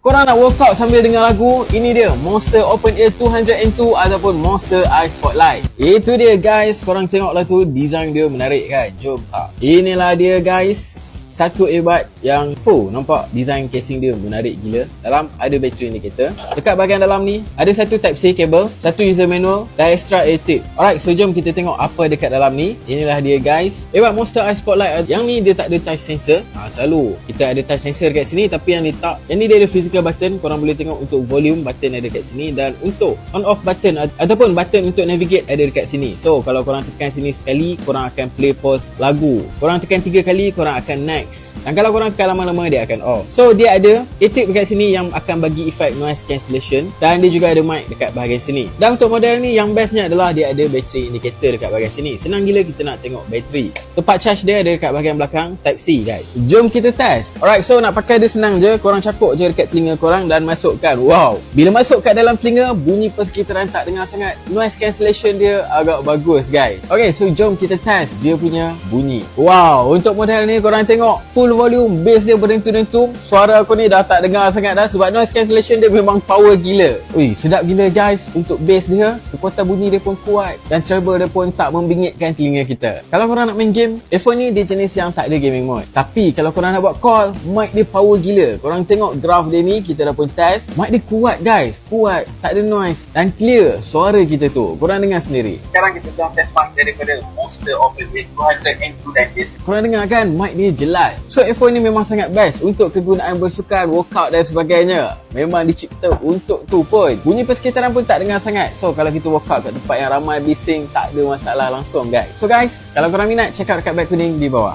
Korang nak workout sambil dengar lagu? Ini dia Monster Open Air 202 ataupun Monster Eye Spotlight. Itu dia guys, korang tengoklah tu, design dia menarik kan? Jom tak. Inilah dia guys, satu earbud yang full. Nampak design casing dia menarik gila. Dalam ada bateri indicator. Dekat bahagian dalam ni ada satu type C kabel, satu user manual dan extra air tip. Alright, so jom kita tengok apa dekat dalam ni. Inilah dia guys, earbud Monster Eye Spotlight. Yang ni dia tak ada touch sensor. Selalu kita ada touch sensor dekat sini, tapi yang ni tak. Yang ni dia ada physical button. Korang boleh tengok untuk volume, button ada dekat sini, dan untuk on off button ataupun button untuk navigate ada dekat sini. So kalau korang tekan sini sekali, korang akan play pause lagu. Korang tekan 3 kali, korang akan next. Dan kalau korang tekan lama-lama, dia akan off. So dia ada AirTag dekat sini yang akan bagi efek noise cancellation, dan dia juga ada mic dekat bahagian sini. Dan untuk model ni yang bestnya adalah dia ada bateri indicator dekat bahagian sini. Senang gila kita nak tengok bateri. Tempat charge dia ada dekat bahagian belakang, type C guys. Jom kita test. Alright, so nak pakai dia senang je. Korang capuk je dekat telinga korang dan masukkan. Wow, bila masuk kat dalam telinga, bunyi persekitaran tak dengar sangat. Noise cancellation dia agak bagus guys. Okay, so jom kita test dia punya bunyi. Wow, untuk model ni korang tengok full volume, bass dia berdentum-dentum. Suara aku ni dah tak dengar sangat dah, sebab noise cancellation dia memang power gila. Ui, sedap gila guys. Untuk bass dia, kekuatan bunyi dia pun kuat, dan treble dia pun tak membingitkan telinga kita. Kalau korang nak main game, earphone ni dia jenis yang tak ada gaming mode. Tapi kalau korang nak buat call, mic dia power gila. Korang tengok graph dia ni, kita dah pun test. Mic dia kuat guys, kuat, tak ada noise dan clear suara kita tu. Korang dengar sendiri. Sekarang kita tengok test mic daripada Monster Open Air 202 dan bass. Korang dengar kan, mic dia jelas. So earphone ni memang sangat best untuk kegunaan bersukan, workout dan sebagainya. Memang dicipta untuk tu pun. Bunyi persekitaran pun tak dengar sangat. So kalau kita workout kat tempat yang ramai bising, tak ada masalah langsung guys. So guys, kalau korang minat, check out dekat beg kuning di bawah.